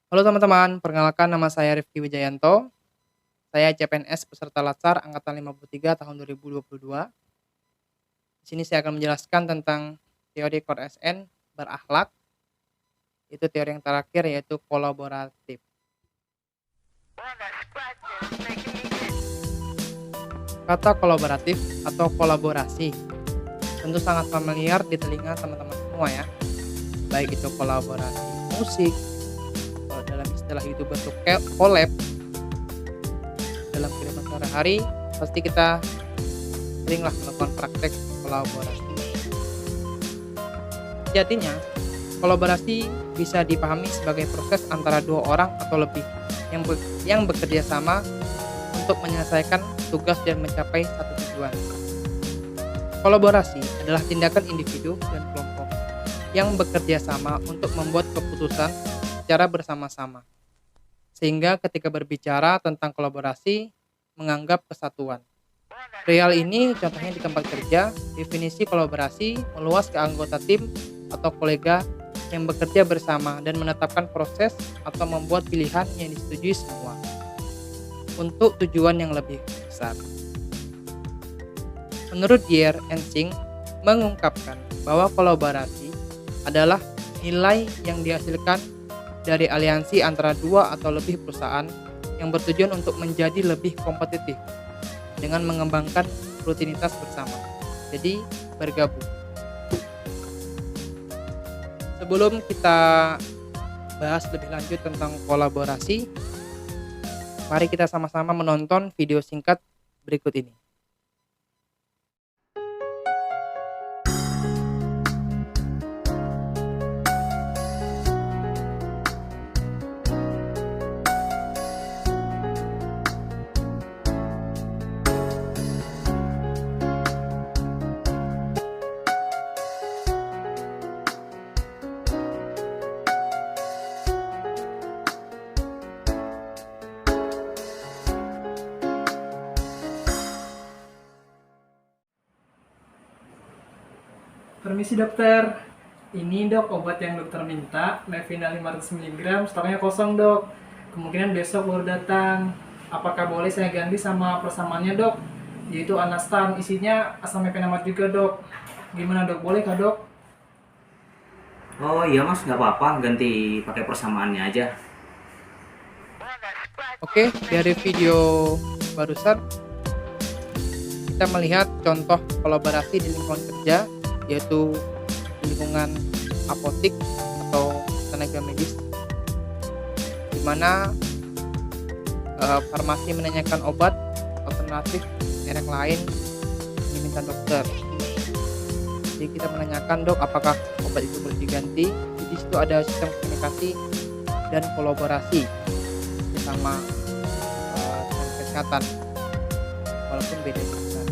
Halo teman-teman, perkenalkan nama saya Rifki Wijayanto. Saya CPNS peserta Latsar angkatan 53 tahun 2022. Di sini saya akan menjelaskan tentang teori Core SN berakhlak. Itu teori yang terakhir yaitu kolaboratif. Kata kolaboratif atau kolaborasi tentu sangat familiar di telinga teman-teman semua ya. Baik itu kolaborasi musik, kalau dalam istilah itu bentuk collab. Dalam kehidupan sehari-hari pasti kita seringlah melakukan praktek kolaborasi. Sejatinya, kolaborasi bisa dipahami sebagai proses antara dua orang atau lebih yang bekerja sama untuk menyelesaikan tugas dan mencapai satu tujuan. Kolaborasi adalah tindakan individu dan kelompok yang bekerja sama untuk membuat keputusan secara bersama-sama. Sehingga ketika berbicara tentang kolaborasi, menganggap kesatuan. Real ini contohnya di tempat kerja, definisi kolaborasi meluas ke anggota tim atau kolega yang bekerja bersama dan menetapkan proses atau membuat pilihan yang disetujui semua untuk tujuan yang lebih besar. Menurut Gier Ensing mengungkapkan bahwa kolaborasi adalah nilai yang dihasilkan dari aliansi antara dua atau lebih perusahaan yang bertujuan untuk menjadi lebih kompetitif dengan mengembangkan rutinitas bersama. Jadi bergabung. Sebelum kita bahas lebih lanjut tentang kolaborasi, mari kita sama-sama menonton video singkat berikut ini. Permisi dokter, ini dok obat yang dokter minta, Mevina 500 mg, stoknya kosong dok. Kemungkinan besok baru datang. Apakah boleh saya ganti sama persamaannya dok? Yaitu Anastan, isinya asam mefenamat juga dok. Gimana dok, boleh kah dok? Oh iya mas, nggak apa-apa, ganti pakai persamaannya aja. Oke, dari video barusan kita melihat contoh kolaborasi di lingkungan kerja, yaitu di lingkungan apotik atau tenaga medis, di mana farmasi menanyakan obat alternatif merek lain yang diminta dokter. Jadi kita menanyakan, dok, apakah obat itu boleh diganti? Jadi di situ ada sistem komunikasi dan kolaborasi bersama tenaga kesehatan, walaupun beda jurusan.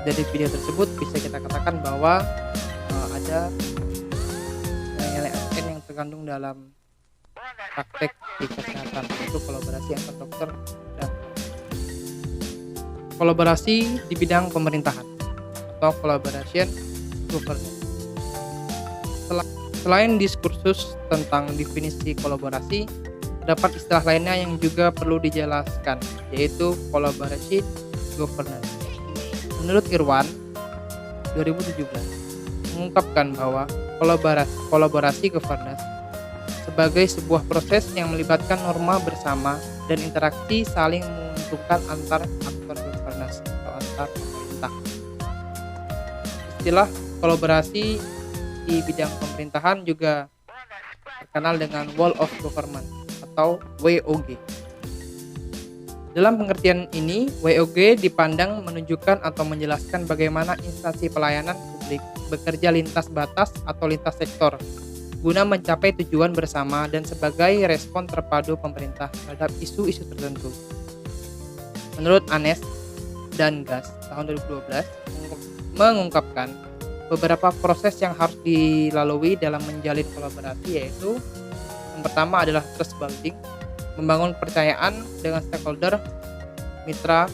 Dari video tersebut bisa kita katakan bahwa ada nilai SN yang terkandung dalam praktek di kesehatan, yaitu kolaborasi antar dokter dan kolaborasi di bidang pemerintahan atau collaboration governance. Selain diskursus tentang definisi kolaborasi, terdapat istilah lainnya yang juga perlu dijelaskan, yaitu collaboration governance. Menurut Irwan 2017 mengungkapkan bahwa kolaborasi governance sebagai sebuah proses yang melibatkan norma bersama dan interaksi saling menguntungkan antar aktor governance atau antar pemerintah. Istilah kolaborasi di bidang pemerintahan juga terkenal dengan Wall of Government atau WOG. Dalam pengertian ini, WOG dipandang menunjukkan atau menjelaskan bagaimana instansi pelayanan publik bekerja lintas batas atau lintas sektor guna mencapai tujuan bersama dan sebagai respon terpadu pemerintah terhadap isu-isu tertentu. Menurut Anes dan Gas tahun 2012 mengungkapkan beberapa proses yang harus dilalui dalam menjalin kolaborasi, yaitu yang pertama adalah trust building, membangun kepercayaan dengan stakeholder mitra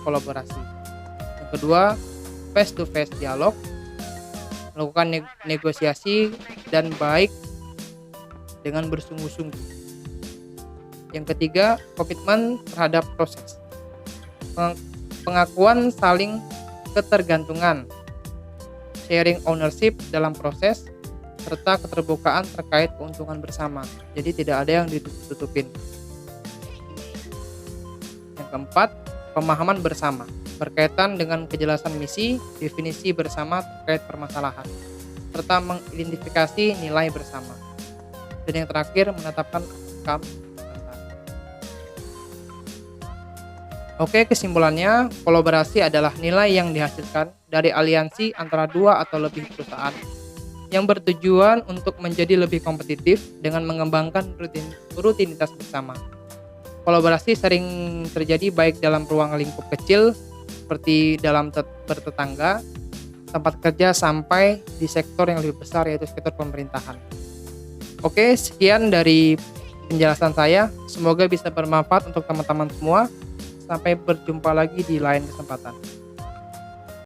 kolaborasi. Yang kedua, face to face dialog, melakukan negosiasi dan baik dengan bersungguh-sungguh. Yang ketiga, komitmen terhadap proses. Pengakuan saling ketergantungan, sharing ownership dalam proses, serta keterbukaan terkait keuntungan bersama. Jadi tidak ada yang ditutup-tutupin. Yang keempat, pemahaman bersama berkaitan dengan kejelasan misi, definisi bersama terkait permasalahan, serta mengidentifikasi nilai bersama. Dan yang terakhir, menetapkan outcome. Oke, kesimpulannya, kolaborasi adalah nilai yang dihasilkan dari aliansi antara dua atau lebih perusahaan yang bertujuan untuk menjadi lebih kompetitif dengan mengembangkan rutinitas bersama. Kolaborasi sering terjadi baik dalam ruang lingkup kecil seperti dalam bertetangga, tempat kerja, sampai di sektor yang lebih besar yaitu sektor pemerintahan. Oke, sekian dari penjelasan saya. Semoga bisa bermanfaat untuk teman-teman semua. Sampai berjumpa lagi di lain kesempatan.